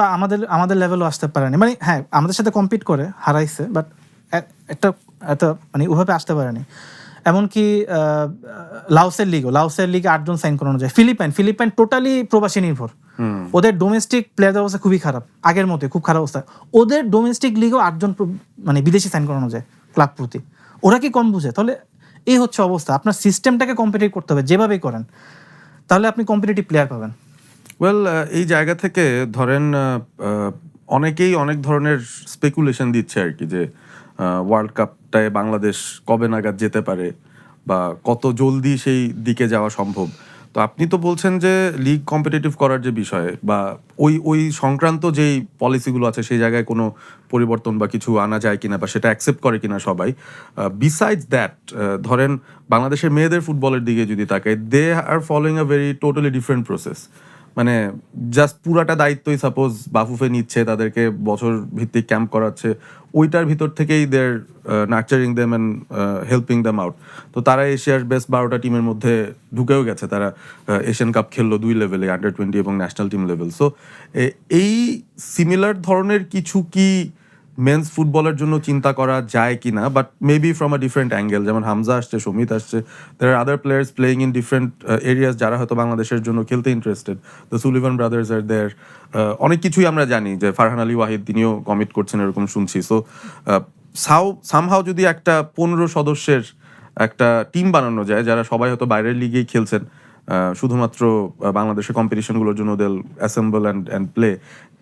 আমাদের লেভেলও আসতে পারেনি, মানে হ্যাঁ আমাদের সাথে কম্পিট করে হারাইছে, বাট একটা মানে ওভাবে আসতে পারেনি। এমনকি লাওসের লিগে 8 জন সাইন করানো যায়। ফিলিপাইন টোটালি প্রবাসী নির্ভর, ওদের ডোমেস্টিক প্লেয়ারদের অবস্থা খুবই খারাপ, আগের মতো খুব খারাপ অবস্থা। ওদের ডোমেস্টিক লিগেও 8 জন মানে বিদেশি সাইন করানো যায় ক্লাব প্রতি। ওরা কি কম বুঝে? তাহলে এই হচ্ছে অবস্থা। আপনার সিস্টেমটাকে কম্পিটিটিভ করতে হবে, যেভাবেই করেন তাহলে আপনি কম্পিটিটিভ প্লেয়ার পাবেন। ওয়েল, এই জায়গা থেকে ধরেন অনেকেই অনেক ধরনের স্পেকুলেশন দিচ্ছে আর কি, যে ওয়ার্ল্ড কাপটায় বাংলাদেশ কবে নাগাদ যেতে পারে বা কত জলদি সেই দিকে যাওয়া সম্ভব। তো আপনি তো বলছেন যে লিগ কম্পিটিটিভ করার যে বিষয় বা ওই সংক্রান্ত যেই পলিসিগুলো আছে সেই জায়গায় কোনো পরিবর্তন বা কিছু আনা যায় কিনা বা সেটা অ্যাকসেপ্ট করে কিনা সবাই। বিসাইডস দ্যাট, ধরেন বাংলাদেশের মেয়েদের ফুটবলের দিকে যদি তাকাই, they are following a very totally different process. মানে জাস্ট পুরাটা দায়িত্বই সাপোজ বাফুফে নিচ্ছে, তাদেরকে বছর ভিত্তিক ক্যাম্প করাচ্ছে, ওইটার ভিতর থেকেই দের nurturing them and helping them out. তো তারা এশিয়ার বেস্ট 12টা টিমের মধ্যে ঢুকেও গেছে, তারা এশিয়ান কাপ খেললো 2 লেভেলে, আন্ডার-20 এবং ন্যাশনাল টিম লেভেল। সো এই সিমিলার ধরনের কিছু কি মেন্স ফুটবলের জন্য চিন্তা করা যায় কিনা, but maybe from a different angle. যেমন হামজা আসছে, সমিত আসছে, there are other players playing in different areas যারা হয়তো বাংলাদেশের জন্য খেলতে interested. The Sullivan brothers are there, অনেক কিছুই আমরা জানি, যে ফারহান আলী ওয়াহিদ তিনিও কমিট করছেন এরকম শুনছি। সো সামহাও যদি একটা 15 সদস্যের একটা টিম বানানো যায়, যারা সবাই হয়তো বাইরের লিগেই খেলছেন, শুধুমাত্র বাংলাদেশের কম্পিটিশনগুলোর জন্য দেল অ্যাসেম্বল অ্যান্ড প্লে,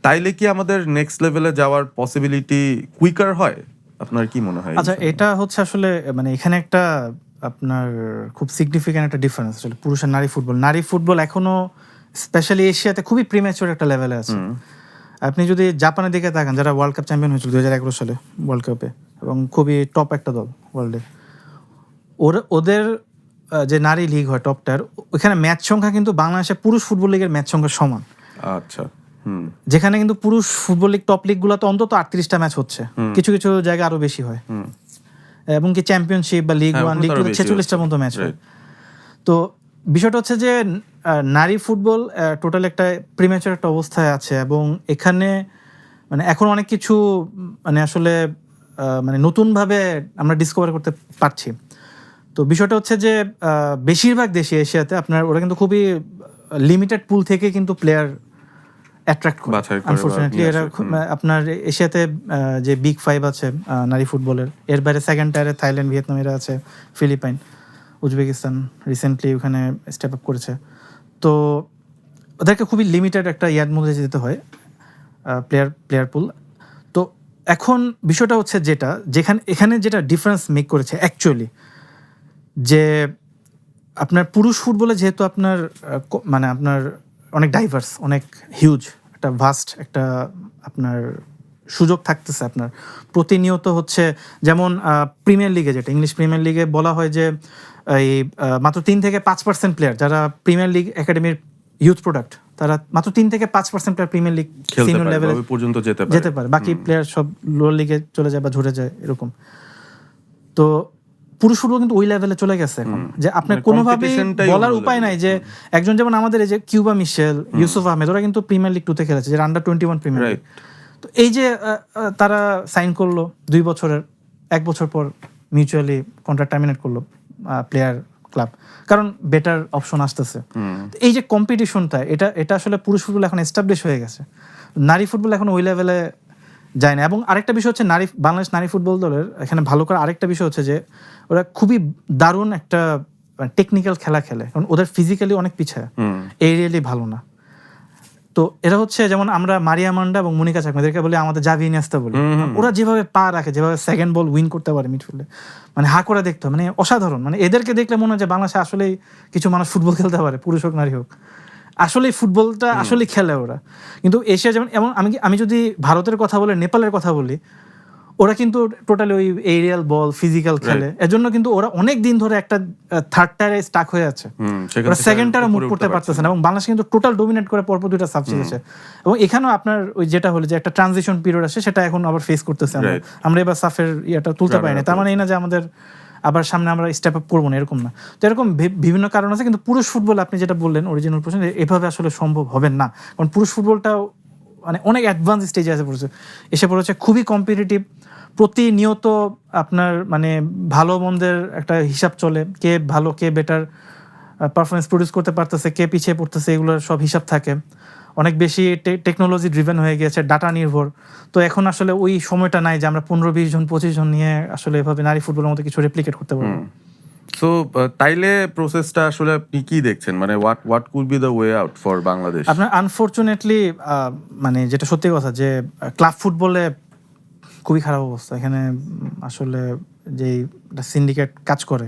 তাইলে কি আমাদের নেক্সট লেভেলে যাওয়ার পসিবিলিটি কুইকার হয়? আপনার কি মনে হয়? আচ্ছা, এটা হচ্ছে আসলে মানে এখানে একটা আপনার খুব সিগনিফিক্যান্ট একটা ডিফারেন্স আসলে পুরুষ আর নারী ফুটবল এখনো স্পেশালি এশিয়াতে খুবই প্রিম্যাচুর একটা লেভেলে আছে। আপনি যদি জাপানের দিকে তাকান, যারা ওয়ার্ল্ড কাপ চ্যাম্পিয়ন হয়েছিল 2011 সালে ওয়ার্ল্ড কাপে, এবং খুবই টপ একটা দল ওয়ার্ল্ডে, ওদের যে নারী লিগ হয় টপ টায়ার, ওখানে ম্যাচ সংখ্যা কিন্তু বাংলাদেশের পুরুষ ফুটবল লিগের ম্যাচ সংখ্যা সমান। আচ্ছা। যেখানে কিন্তু পুরুষ ফুটবল লিগ টপ লিগ গুলোতে অন্তত 38টা ম্যাচ হচ্ছে, কিছু কিছু জায়গায় আরো বেশি হয়, এবং কি চ্যাম্পিয়নশিপ বা লিগ 1 লিগ 2 46টার মতো ম্যাচ হয়। তো বিষয়টা হচ্ছে যে নারী ফুটবল টোটাল একটা প্রিম্যাচুর একটা অবস্থায় আছে, এবং এখানে মানে এখন অনেক কিছু মানে আসলে মানে নতুনভাবে আমরা ডিসকভার করতে পারছি। তো বিষয়টা হচ্ছে যে বেশিরভাগ দেশে এশিয়াতে আপনার ওরা কিন্তু খুবই লিমিটেড পুল থেকে কিন্তু প্লেয়ার অ্যাট্রাক্ট করে। আনফরচুনেটলি এরা আপনার এশিয়াতে যে বিগ 5 আছে নারী ফুটবলের, এর বাইরে সেকেন্ড টায়ারে থাইল্যান্ড, ভিয়েতনাম এরা আছে, ফিলিপাইন, উজবেকিস্তান রিসেন্টলি ওখানে স্টেপ আপ করেছে। তো ওদেরকে খুবই লিমিটেড একটা ইয়ার মধ্যে যেতে হয় প্লেয়ার পুল। তো এখন বিষয়টা হচ্ছে এখানে যেটা ডিফারেন্স মেক করেছে অ্যাকচুয়ালি, যে আপনার পুরুষ ফুটবলে যেহেতু আপনার মানে আপনার অনেক ডাইভার্স, অনেক হিউজ একটা ভাস্ট একটা আপনার সুযোগ থাকতেছে আপনার প্রতিনিয়ত হচ্ছে। যেমন প্রিমিয়ার লিগে, যেটা ইংলিশ প্রিমিয়ার লিগে বলা হয় যে এই মাত্র 3 থেকে 5% প্লেয়ার যারা প্রিমিয়ার লিগ একাডেমির ইউথ প্রোডাক্ট তারা মাত্র 3-5% প্লেয়ার প্রিমিয়ার লিগ খেলতে সিনিয়র পারে, লেভেলে ওই পর্যন্ত যেতে পারে, বাকি প্লেয়ার সব লোয়ার লিগে চলে যায় বা ঝরে যায় এরকম। তো পুরুষ ফুটবল কিন্তু ওই লেভেলে চলে গেছে এখন, যে আপনার মানে কোনোভাবেই competition-টাই বলার অন্য উপায় নাই যে একজন যেমন আমাদের এই যে কিউবা মিশেল, ইউসুফ আহমেদ, ওরা কিন্তু প্রিমিয়ার লিগ 2-তে খেলেছে, যে আন্ডার 21 প্রিমিয়ার লিগ। তো এই যে তারা সাইন করলো 2 বছরের, 1 বছর পর মিউচুয়ালি কন্ট্রাক্ট টার্মিনেট করলো প্লেয়ার ক্লাব, কারণ বেটার অপশন আসতেছে। তো এই যে কম্পিটিশনটা, এটা আসলে পুরুষ ফুটবল এখন এস্টাবলিশ হয়ে গেছে, নারী ফুটবল এখন ওই লেভেলে যায় না। এবং আরেকটা বিষয় হচ্ছে বাংলাদেশ নারী ফুটবল দলের এখানে ভালো করা আরেকটা বিষয় হচ্ছে যে ওরা খুবই দারুণ একটা টেকনিক্যাল খেলা খেলে, কারণ ওদের ফিজিক্যালি অনেক পিছায়, এরিয়ালি ভালো না। তো এরা হচ্ছে যেমন আমরা মারিয়া মান্ডা এবং মনিকা চাকমা, এদেরকে বলি আমাদের জাভি ইনিয়েস্তা বলি, ওরা যেভাবে পা রাখে, যেভাবে সেকেন্ড বল উইন করতে পারে মিডফিল্ডে, মানে হা করে দেখতে হয়, মানে অসাধারণ। মানে এদেরকে দেখলে মনে হয় যে বাংলাদেশে আসলেই কিছু মানুষ ফুটবল খেলতে পারে, পুরুষ হোক নারী হোক, আসলে ফুটবলটা আসলে খেলে ওরা। কিন্তু এশিয়া যেমন, এমন আমি যদি ভারতের কথা বলি, নেপালের কথা বলি, ওরা কিন্তু টোটালি ওই এরিয়াল বল ফিজিক্যাল খেলে, এজন্য কিন্তু ওরা অনেক দিন ধরে একটা থার্ড টায়ারে স্টাক হয়ে আছে, ওরা সেকেন্ড টায়ারে মুভ করতে পারতেছে না। এবং বাংলাদেশ কিন্তু টোটাল ডোমিনেট করে পরপর 2টা সাব জিতেছে। এবং এখানেও আপনার ওই যেটা হলো যে একটা ট্রানজিশন পিরিয়ড আসে, সেটা এখন আবার ফেস করতেছে আমরা এবার সাফের ইয়েটা তুলতে পারি না। তার মানে এই না যে আমাদের আবার সামনে আমরা স্টেপ আপ করবো না, এরকম না। তো এরকম বিভিন্ন কারণ আছে, কিন্তু পুরুষ ফুটবল আপনি যেটা বললেন অরিজিনাল প্রশ্ন, এভাবে আসলে সম্ভব হবে না, কারণ পুরুষ ফুটবলটাও মানে অনেক অ্যাডভান্স স্টেজে এসে পড়েছে, খুবই কম্পিটিটিভ, প্রতিনিয়ত আপনার মানে ভালো মন্দের একটা হিসাব চলে, কে ভালো কে বেটার পারফরমেন্স প্রডিউস করতে পারতেছে, কে পিছিয়ে পড়তেছে, এগুলোর সব হিসাব থাকে। অনেক বেশি টেকনোলজি ড্রিভেন হয়ে গেছে, ডাটা নির্ভর। তো এখন আসলে ওই সময়টা নাই যে আমরা 15-20 জন 25 জন নিয়ে আসলে এভাবে নারী ফুটবলের মতো কিছু রেপ্লিকেট করতে পারবো। সো তাইলে প্রসেসটা আসলে আপনি কি দেখছেন, মানে what could be the way out for Bangladesh? আপনার আনফরচুনেটলি মানে যেটা সত্যি কথা যে ক্লাব ফুটবলে খুবই খারাপ অবস্থা এখানে। আসলে যেই সিন্ডিকেট কাজ করে,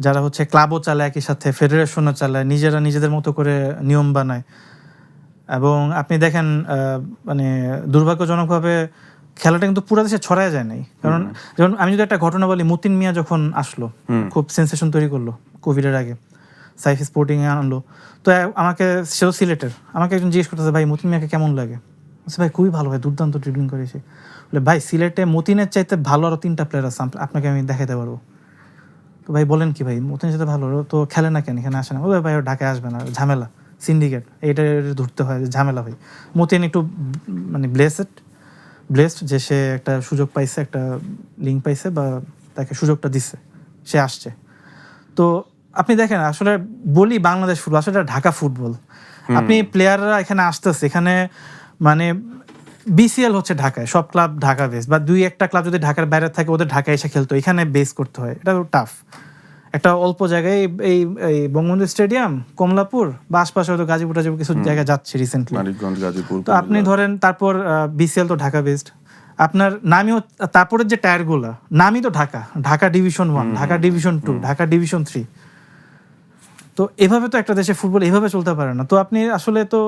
যারা হচ্ছে ক্লাবও চালায়, একই সাথে ফেডারেশনও চালায়, নিজেরা নিজেদের মতো করে নিয়ম বানায়। এবং আপনি দেখেন মানে দুর্ভাগ্যজনকভাবে খেলাটা কিন্তু পুরো দেশে ছড়ায় যায় নাই। কারণ যেমন আমি যদি একটা ঘটনা বলি, মতিন মিয়া যখন আসলো, খুব সেন্সেশন তৈরি করলো কোভিডের আগে, সাইফ স্পোর্টিংয়ে আনলো। তো আমাকে, সেও সিলেটের, আমাকে একজন জিজ্ঞেস করতেছে, ভাই মতিন মিয়াকে কেমন লাগে? ভাই খুবই ভালো, ভাই দুর্দান্ত ড্রিবলিং করেছে। বলে ভাই সিলেটে মতিনের চাইতে ভালো আরও 3টা প্লেয়ার আছে, আপনাকে আমি দেখাতে পারবো। তো ভাই বলেন কি ভাই, মতিনের সাথে ভালো, তো খেলে না কেন, এখানে আসে না? ও ভাই ও ঢাকায় আসবে না, ঝামেলা, সিন্ডিকেট, এইটা ধরতে হয়, ঝামেলা। ভাই মতিন একটু মানে ব্লেসড যে সে একটা সুযোগ পাইছে, একটা লিঙ্ক পাইছে, বা তাকে সুযোগটা দিচ্ছে, সে আসছে। তো আপনি দেখেন আসলে বলি বাংলাদেশ ফুটবল, আসলে ঢাকা ফুটবল, আপনি প্লেয়াররা এখানে আসতেছে, এখানে মানে বিসিএল হচ্ছে ঢাকায়, সব ক্লাব ঢাকা বেস, বা 2-1টা ক্লাব যদি ঢাকার বাইরে থাকে ওদের ঢাকায় এসে খেলতো, এখানে বেস করতে হয়, এটা টাফ। একটা অল্প জায়গায় এই বঙ্গবন্ধু স্টেডিয়াম, কমলাপুর বা আশপাশে হয়তো গাজীপুর টাজীপুর কিছু জায়গায় যাচ্ছে রিসেন্টলি। তো আপনি ধরেন তারপর বিসিএল তো ঢাকা বেসড, আপনার নামিও তারপরের যে টায়ারগুলো নামই তো Dhaka division 1, Dhaka division 2, Dhaka division 3। তো এভাবে তো একটা দেশে ফুটবল এভাবে চলতে পারে না। তো আপনি আসলে তো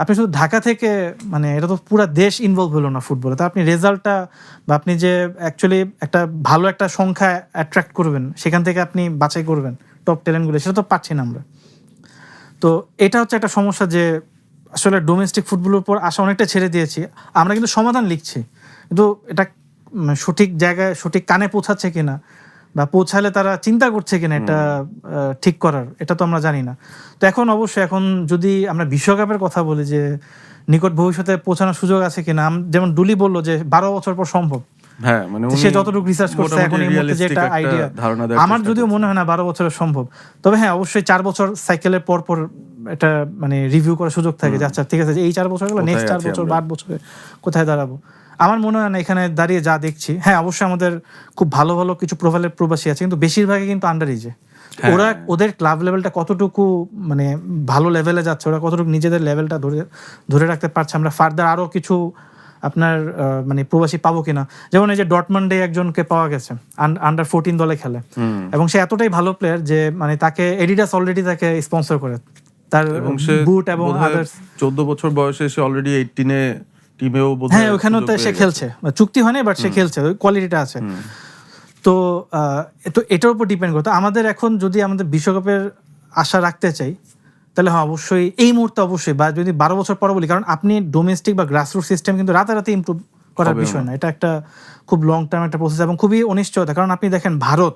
আপনি শুধু ঢাকা থেকে, মানে এটা তো পুরো দেশ ইনভলভ হলো না ফুটবলে। তো আপনি রেজাল্টটা বা আপনি যে অ্যাকচুয়ালি একটা ভালো একটা সংখ্যা অ্যাট্রাক্ট করবেন, সেখান থেকে আপনি বাছাই করবেন টপ ট্যালেন্টগুলো, সেটা তো পাচ্ছি না আমরা। তো এটা হচ্ছে একটা সমস্যা, যে আসলে ডোমেস্টিক ফুটবলের উপর আশা অনেকটা ছেড়ে দিয়েছি। আমরা কিন্তু সমাধান লিখছি, কিন্তু এটা সঠিক জায়গায় সঠিক কানে পৌঁছাচ্ছে কিনা, বা পৌঁছালে তারা চিন্তা করছে কিনা এটা ঠিক করার, এটা তো আমরা জানি না। তো এখন অবশ্যই, এখন যদি আমরা বিশ্বকাপের কথা বলি, যে নিকট ভবিষ্যতে পৌঁছানোর সুযোগ আছে কিনা, যেমন ডুলি বললো যে 12 বছর পর সম্ভব। হ্যাঁ, মানে সে যতটুকু রিসার্চ করছে এখন এই মুহূর্তে যে একটা আইডিয়া, আমার যদিও মনে হয় না 12 বছরের সম্ভব। তবে হ্যাঁ, অবশ্যই 4 বছর সাইকেলের পর পর এটা মানে রিভিউ করার সুযোগ থাকে, যে আচ্ছা ঠিক আছে, এই 4 বছর গেল, নেক্সট 4 বছর 8 বছরে কোথায় দাঁড়াবো। আমার মনে হয় না এখানে দাঁড়িয়ে যা দেখছি, হ্যাঁ অবশ্যই আমাদের খুব ভালো ভালো কিছু প্রোফাইলের প্রবাসী আছে, কিন্তু বেশিরভাগই কিন্তু আন্ডার এজে। ওরা ওদের ক্লাব লেভেলটা কতটুকু মানে ভালো লেভেলে যাচ্ছে, ওরা কতটুকু নিজেদের লেভেলটা ধরে রাখতে পারছে, আমরা ফার্দার আরো কিছু আপনার মানে প্রবাসী পাবো কিনা। যেমন এই যে ডটমন্ডে একজনকে পাওয়া গেছে, আন্ডার 14 দলে খেলে, এবং সে এতটাই ভালো প্লেয়ার যে মানে তাকে এডিডাস অলরেডি তাকে স্পন্সর করে, তার বুট এবং আদার্স। 14 বছর বয়সে সে অলরেডি 18-এ টিমেও বোধহয়, হ্যাঁ ওখানেও তো সে খেলছে, চুক্তি হয়নি বাট সে খেলছে, ওই কোয়ালিটিটা আছে। তো এটার উপর ডিপেন্ড করতো আমাদের। এখন যদি আমাদের বিশ্বকাপের আশা রাখতে চাই, তাহলে হ্যাঁ অবশ্যই এই মুহূর্তে অবশ্যই, বা যদি 12 বছর পরে বলি, কারণ আপনি ডোমেস্টিক বা গ্রাসরুট সিস্টেম কিন্তু রাতারাতি ইমপ্রুভ করার বিষয় না, এটা একটা খুব লং টার্ম একটা প্রসেস এবং খুবই অনিশ্চয়তা। কারণ আপনি দেখেন ভারত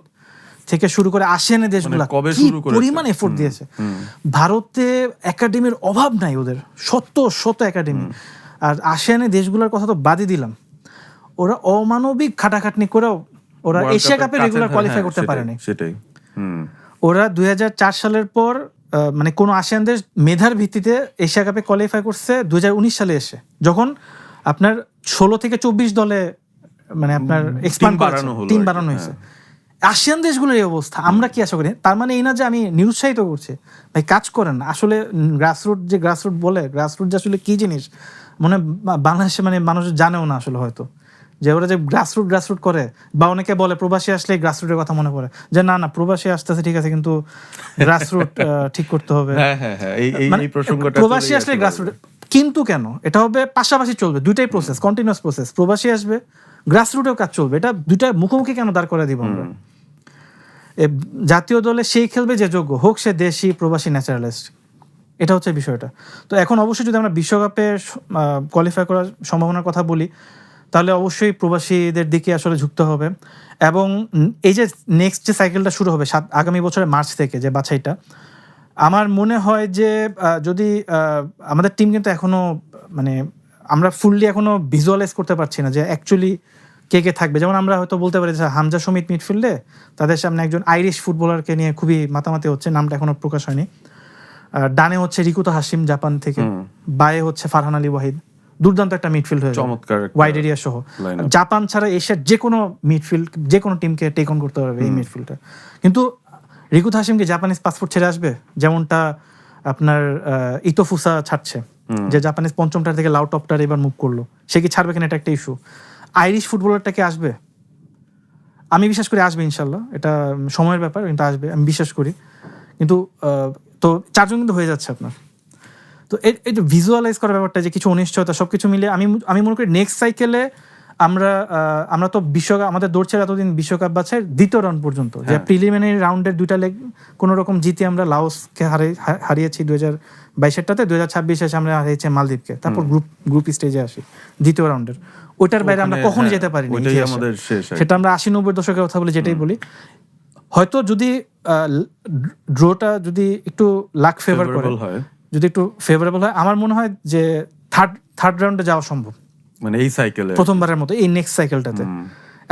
থেকে শুরু করে আসিয়ানের দেশগুলো কবে কি শুরু করেছে? পরিমাণ এফোর্ট দিয়েছে। ভারতে একাডেমির অভাব নাই, ওদের শত একাডেমি। আর আসিয়ানের দেশগুলোর কথা তো বাদই দিলাম, ওরা অমানবিক খাটাখাটনি করেও ওরা এশিয়া কাপে রেগুলার কোয়ালিফাই করতে পারেনি। সেটাই ওরা 2004 সালের পর মানে কোনো আসিয়ান দেশ মেধার ভিত্তিতে এশিয়া কাপে কোয়ালিফাই করছে 2019 সালে এসে, যখন আপনার 16 থেকে 24 দলে মানে আপনার এক্সপান্ড বাড়ানো হলো, টিম বাড়ানো হয়েছে। আসিয়ান দেশগুলোর এই অবস্থা, আমরা কি আশা করি? তার মানে এই না যে আমি নিরুৎসাহিত করছি, ভাই কাজ করেন আসলে। গ্রাসরুট বলে, গ্রাসরুট যে আসলে কি জিনিস মনে বাংলাদেশে মানে মানুষ জানেও না আসলে, হয়তো যে ওরা যে গ্রাসরুট করে, বা অনেকে বলে প্রবাসী আসলে গ্রাসরুটের কথা মনে পড়ে, যে না প্রবাসী আসতেছে ঠিক আছে, কিন্তু গ্রাসরুট ঠিক করতে হবে। মানে প্রবাসী আসলে গ্রাসরুট, কিন্তু কেন? এটা হবে পাশাপাশি চলবে, দুইটাই প্রসেস, কন্টিনিউয়াস প্রসেস। প্রবাসী আসবে, গ্রাসরুটেও কাজ চলবে, এটা দুইটা মুখোমুখি কেন দাঁড় করে দিব আমরা? জাতীয় দলে সেই খেলবে যে যোগ্য, হোক সে দেশি প্রবাসী ন্যাচারালিস্ট, এটা হচ্ছে বিষয়টা। তো এখন অবশ্যই যদি আমরা বিশ্বকাপে কোয়ালিফাই করার সম্ভাবনার কথা বলি, তাহলে অবশ্যই প্রবাসীদের দিকে আসলে ঝুঁকতে হবে। এবং এই যে নেক্সট যে সাইকেলটা শুরু হবে আগামী বছরের মার্চ থেকে, যে বাছাইটা, আমার মনে হয় যে যদি আমাদের টিম কিন্তু এখনো মানে আমরা ফুললি এখনো ভিজুয়ালাইজ করতে পারছি না যে অ্যাকচুয়ালি কে কে থাকবে। যেমন আমরা হয়তো বলতে পারি যে হামজা সমিত মিডফিল্ডে, তাদের সামনে একজন আইরিশ ফুটবলারকে নিয়ে খুবই মাতামাতি হচ্ছে, নামটা এখনো প্রকাশ হয়নি। ডানে হচ্ছে রিকুতো হাশিম জাপান থেকে, বায়ে হচ্ছে ফারহান আলী ওয়াহিদ। দুর্দান্ত একটা মিডফিল্ড হয়ে চমৎকার ওয়াইড এরিয়া সহ। জাপান ছাড়া এশিয়ার যে কোনো মিডফিল্ড, যে কোনো টিমকে টেক অন করতে পারবে এই মিডফিল্ডটা। কিন্তু রিকুতো হাশিমকে জাপানিজ পাসপোর্ট ছেড়ে আসবে, যেমনটা আপনার ইতোফুসা ছাড়ছে, যে জাপানিজ পঞ্চমটার থেকে লাউ টপটার এবার মুভ করলো, সে কি ছাড়বে কিনা এটা একটা ইস্যু। আইরিশ ফুটবলারটাকে আসবে, আমি বিশ্বাস করি আসবে ইনশাল্লাহ, এটা সময়ের ব্যাপার, কিন্তু আসবে আমি বিশ্বাস করি। কিন্তু তো 4 জন কিন্তু হয়ে যাচ্ছে আপনার। তো এটা ভিজুয়ালাইজ করার ব্যাপারটা যে কিছু অনিশ্চয়তা সবকিছু মিলে আমি মনে করি নেক্সট সাইকেলে আমরা তো বিশ্বকাপ, আমাদের দৌড় ছিল এতদিন বিশ্বকাপ বাছাই দ্বিতীয় রাউন্ড পর্যন্ত, যে প্রিলিমিনারি রাউন্ডের 2টা লেগ কোনো রকম জিতে আমরা লাওসকে হারিয়েছি 2022-টাতে, 2026 এসে আমরা হারিয়েছি মালদ্বীপকে, তারপর গ্রুপ স্টেজে আসি দ্বিতীয় রাউন্ডের। ওইটার বাইরে আমরা কখনো যেতে পারিনি, সেটা আমরা 80-90 দশকের কথা বলি, যেটাই বলি। হয়তো যদি ড্রটা যদি একটু লাক ফেভার করে, যদি একটু ফেভারেবল হয়, আমার মনে হয় যে থার্ড রাউন্ডে যাওয়া সম্ভব, মানে এই সাইকেলে প্রথমবারের মতো এই নেক্সট সাইকেলটাতে।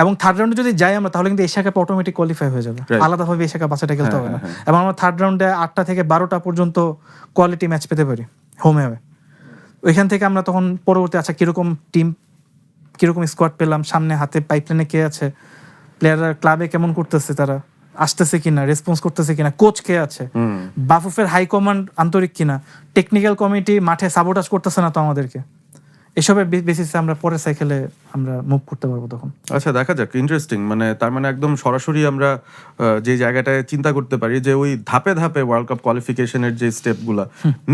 এবং থার্ড রাউন্ডে যদি যাই আমরা, তাহলে কিন্তু এশিয়া কাপে অটোমেটিক কোয়ালিফাই হয়ে যাবে, আলাদাভাবে এশিয়া কাপ বাছাইটা খেলতে হবে না। এবং আমরা থার্ড রাউন্ডে 8টা থেকে 12টা পর্যন্ত কোয়ালিটি ম্যাচ পেতে পারি হোমে। ওইখান থেকে আমরা তখন পরবর্তী আচ্ছা কিরকম টিম, কিরকম স্কোয়াড পেলাম, সামনে হাতে পাইপলাইনে কে আছে, প্লেয়াররা ক্লাবে কেমন করতেছে, তারা আসতেছে কিনা, রেসপন্স করতেছে কিনা, কোচ কে আছে, বাফুফের হাই কমান্ড আন্তরিক কিনা, টেকনিক্যাল কমিটি মাঠে সাবোটাজ করতেছে না তো আমাদেরকে, এসবের বেসিসে আমরা পরের সাইকেলে আমরা মুভ করতে পারবো তখন। আচ্ছা দেখা যাক, ইন্টারেস্টিং। মানে তার মানে একদম সরাসরি আমরা যে জায়গাটায় চিন্তা করতে পারি যে ওই ধাপে ধাপে ওয়ার্ল্ড কাপ কোয়ালিফিকেশনের যে স্টেপগুলো,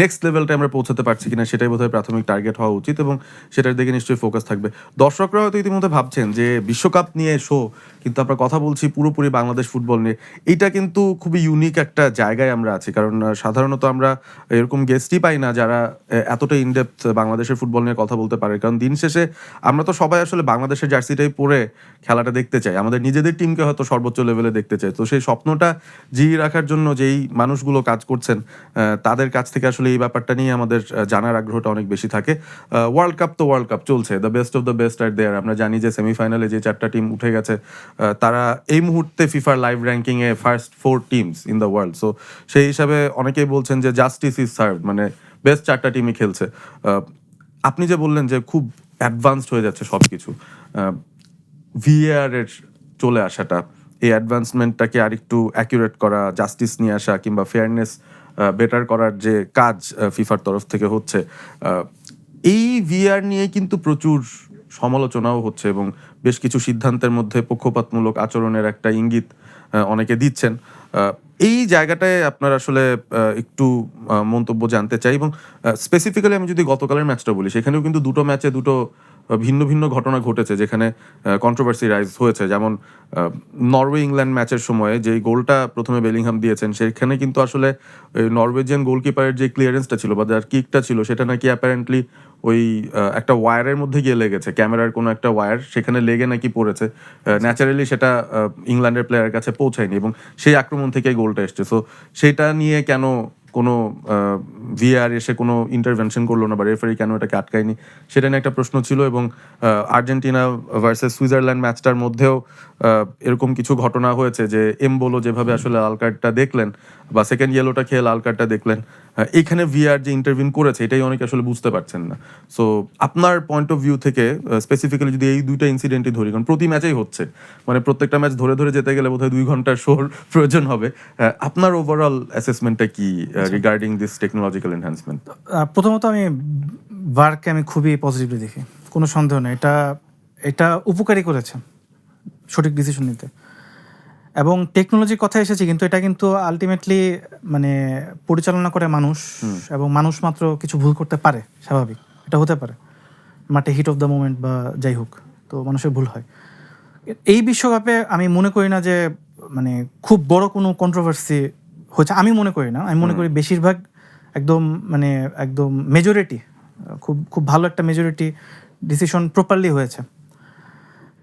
নেক্সট লেভেলটা আমরা পৌঁছাতে পারছি কিনা সেটাই বোধহয় প্রাথমিক টার্গেট হওয়া উচিত, এবং সেটার দিকে নিশ্চয়ই ফোকাস থাকবে। দর্শকরা হয়তো ইতিমধ্যে ভাবছেন যে বিশ্বকাপ নিয়ে শো, কিন্তু আমরা কথা বলছি পুরোপুরি বাংলাদেশ ফুটবল নিয়ে। এইটা কিন্তু খুবই ইউনিক একটা জায়গায় আমরা আছি, কারণ সাধারণত আমরা এরকম গেস্টই পাই না যারা এতটা ইনডেপথ বাংলাদেশের ফুটবল নিয়ে কথা বলতে পারে। কারণ দিন শেষে আমরা তো সবাই আসলে বাংলাদেশের জার্সিটাই পরে খেলাটা দেখতে চাই, আমাদের নিজেদের টিমকে হয়তো সর্বোচ্চ লেভেলে দেখতে চাই। তো সেই স্বপ্নটা জিয়ে রাখার জন্য যেই মানুষগুলো কাজ করছেন, তাদের কাছ থেকে আসলে এই ব্যাপারটা নিয়ে আমাদের জানার আগ্রহটা অনেক বেশি থাকে। ওয়ার্ল্ড কাপ তো ওয়ার্ল্ড কাপ চলছে, the best of the best are there. আমরা জানি যে সেমিফাইনালে যে 4টা টিম উঠে গেছে, তারা এই মুহূর্তে ফিফার লাইভ র্যাঙ্কিংয়ে first 4 teams in the world. So সেই হিসাবে অনেকেই বলছেন যে জাস্টিস ইজ সার্ভড, মানে বেস্ট 4টা টিমই খেলছে। আপনি যে বললেন যে খুব অ্যাডভান্সড হয়ে যাচ্ছে সব কিছু, ভিএআর এর চলে আসাটা, এই অ্যাডভান্সমেন্টটাকে আরেকটু অ্যাকুরেট করা, জাস্টিস নিয়ে আসা কিংবা ফেয়ারনেস বেটার করার যে কাজ ফিফার তরফ থেকে হচ্ছে, এই ভিআর নিয়ে কিন্তু প্রচুর সমালোচনাও হচ্ছে, এবং বেশ কিছু সিদ্ধান্তের মধ্যে পক্ষপাতমূলক আচরণের একটা ইঙ্গিত অনেকে দিচ্ছেন। এই জায়গাটায় আপনার আসলে একটু মন্তব্য জানতে চাই, এবং স্পেসিফিক্যালি আমি যদি গতকালের ম্যাচটা বলি, সেখানেও কিন্তু দুটো ম্যাচে দুটো ভিন্ন ভিন্ন ঘটনা ঘটেছে যেখানে কন্ট্রোভার্সি রাইজ হয়েছে। যেমন নরওয়ে ইংল্যান্ড ম্যাচের সময় যেই গোলটা প্রথমে বেলিংহাম দিয়েছেন, সেখানে কিন্তু আসলে নরওয়েজিয়ান গোলকিপারের যে ক্লিয়ারেন্সটা ছিল বা যার কিকটা ছিল, সেটা নাকি অ্যাপারেন্টলি ওই একটা ওয়্যারের মধ্যে গিয়ে লেগেছে, ক্যামেরার কোনো একটা ওয়্যার সেখানে লেগে নাকি পড়েছে। ন্যাচারালি সেটা ইংল্যান্ডের প্লেয়ারের কাছে পৌঁছায়নি এবং সেই আক্রমণ থেকে গোলটা এসছে। সো সেটা নিয়ে কেন কোনো ভিআর এসে কোনো ইন্টারভেনশন করলো না বা রেফারি কেন এটাকে আটকায়নি, সেটা নিয়ে একটা প্রশ্ন ছিল। এবং আর্জেন্টিনা ভার্সেস সুইজারল্যান্ড ম্যাচটার মধ্যেও এরকম কিছু ঘটনা হয়েছে যে এমবোলো যেভাবে আসলে লাল কার্ডটা দেখলেন বা সেকেন্ড ইয়েলোটা খেয়ে লাল কার্ডটা দেখলেন, এইখানে ভিআর যে ইন্টারভিন করেছে এটাই অনেকে আসলে বুঝতে পারছেন না। সো আপনার পয়েন্ট অফ ভিউ থেকে স্পেসিফিক্যালি যদি এই দুইটা ইনসিডেন্টই ধরি, কারণ প্রতি ম্যাচেই হচ্ছে, মানে প্রত্যেকটা ম্যাচ ধরে ধরে যেতে গেলে বোধহয় 2 ঘন্টার শোর প্রয়োজন হবে। আপনার ওভারঅল অ্যাসেসমেন্টটা কি রিগার্ডিং দিস টেকনোলজিক্যাল এনহ্যান্সমেন্ট? প্রথমত আমি ভারকে আমি খুবই পজিটিভলি দেখি, কোনো সন্দেহ নেই। এটা এটা উপকারী করেছে সঠিক ডিসিশন নিতে। এবং টেকনোলজির কথা এসেছে, কিন্তু এটা কিন্তু আলটিমেটলি মানে পরিচালনা করে মানুষ, এবং মানুষ মাত্র কিছু ভুল করতে পারে, স্বাভাবিক, এটা হতে পারে মাঠে হিট অফ দ্য মোমেন্ট বা যাই হোক, তো মানুষের ভুল হয়। এই বিশ্বকাপে আমি মনে করি না যে মানে খুব বড় কোনো কন্ট্রোভার্সি হয়েছে, আমি মনে করি না। আমি মনে করি বেশিরভাগ একদম মানে একদম মেজরিটি, খুব খুব ভালো একটা মেজরিটি ডিসিশন প্রপারলি হয়েছে।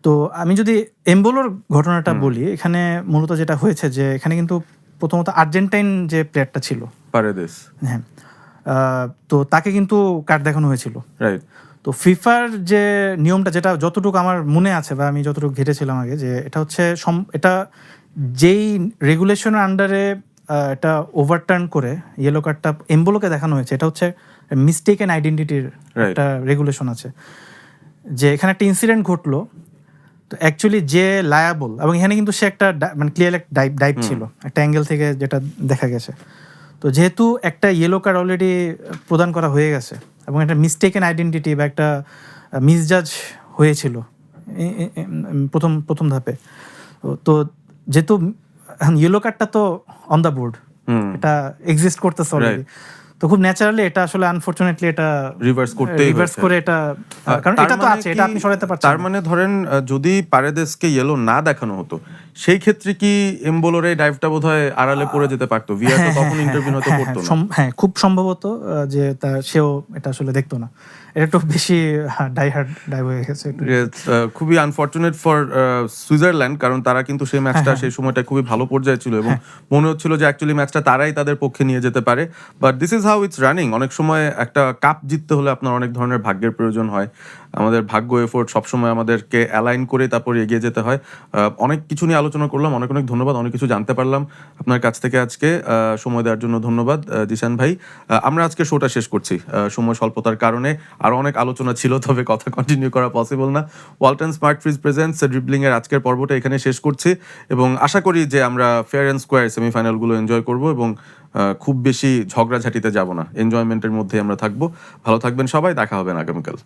তো আমি যদি এমবোলোর ঘটনাটা বলি, এখানে মূলত যেটা হয়েছে যে এখানে কিন্তু প্রথমত আর্জেন্টাইন যে প্লেয়ারটা ছিল পারেদেস, হ্যাঁ, তো তাকে কিন্তু কার্ড দেখানো হয়েছিল, রাইট। তো ফিফার যে নিয়মটা, যেটা যতটুকু আমার মনে আছে বা আমি যতটুকু ঘেটেছিলাম আগে, যে এটা হচ্ছে এটা যেই রেগুলেশনের আন্ডারে এটা ওভারটার্ন করে ইয়েলো কার্ডটা এমবোলোকে দেখানো হয়েছে, এটা হচ্ছে মিস্টেকেন আইডেন্টিটির একটা রেগুলেশন আছে। যে এখানে একটা ইনসিডেন্ট ঘটলো, তো অ্যাকচুয়ালি যে লায়াবল, এবং এখানে কিন্তু সে একটা মানে ক্লিয়ার একটা ডাইভ ছিল একটা অ্যাঙ্গেল থেকে যেটা দেখা গেছে। তো যেহেতু একটা ইয়েলো কার্ড অলরেডি প্রদান করা হয়ে গেছে এবং একটা মিস্টেকেন আইডেন্টিটি বা একটা মিসজাজ হয়েছিল প্রথম ধাপে, তো যেহেতু ইয়েলো কার্ডটা তো অন দ্য বোর্ড, এটা এক্সিস্ট করতেছে অলরেডি, তো খুব ন্যাচারালি এটা আসলে আনফরচুনেটলি এটা রিভার্স করে এটা, কারণ এটা তো আছে, এটা আপনি সরাতে পারছেন। তার মানে ধরেন যদি পারেদেসকে ইয়েলো না দেখানো হতো, সেই ক্ষেত্রে কি এমবোলোর এই ডাইভটা বোধহয় আড়ালে পড়ে যেতে পারতো, ভিআর তো তখন ইন্টারভিউ হতে করতো না। হ্যাঁ, খুব সম্ভবত যে সেও এটা আসলে দেখতো না। এটা একটু বেশি ডাইভ হয়ে গেছে। খুবই আনফরচুনেট ফর সুইজারল্যান্ড, কারণ তারা কিন্তু সেই ম্যাচটা সেই সময়টা খুবই ভালো পর্যায়ে ছিল এবং মনে হচ্ছিল যে অ্যাকচুয়ালি ম্যাচটা তারাই তাদের পক্ষে নিয়ে যেতে পারে। But this is how it's running. অনেক সময় একটা কাপ জিততে হলে আপনার অনেক ধরনের ভাগ্যের প্রয়োজন হয়। আমাদের ভাগ্য এফোর্ট সবসময় আমাদেরকে অ্যালাইন করে তারপর এগিয়ে যেতে হয়। অনেক কিছু নিয়ে আলোচনা করলাম, অনেক অনেক ধন্যবাদ, অনেক কিছু জানতে পারলাম আপনার কাছ থেকে আজকে। সময় দেওয়ার জন্য ধন্যবাদ জিশান ভাই। আমরা আজকে শোটা শেষ করছি সময় স্বল্পতার কারণে। আরও অনেক আলোচনা ছিল, তবে কথা কন্টিনিউ করা পসিবল না। Walton smart fridge presents dribbling এর আজকের পর্বটা এখানে শেষ করছি এবং আশা করি যে আমরা ফেয়ার অ্যান্ড স্কোয়ার সেমিফাইনালগুলো এনজয় করব এবং খুব বেশি ঝগড়াঝাটিতে যাব না, এনজয়মেন্টের মধ্যে আমরা থাকবো। ভালো থাকবেন সবাই, দেখা হবে না আগামীকাল।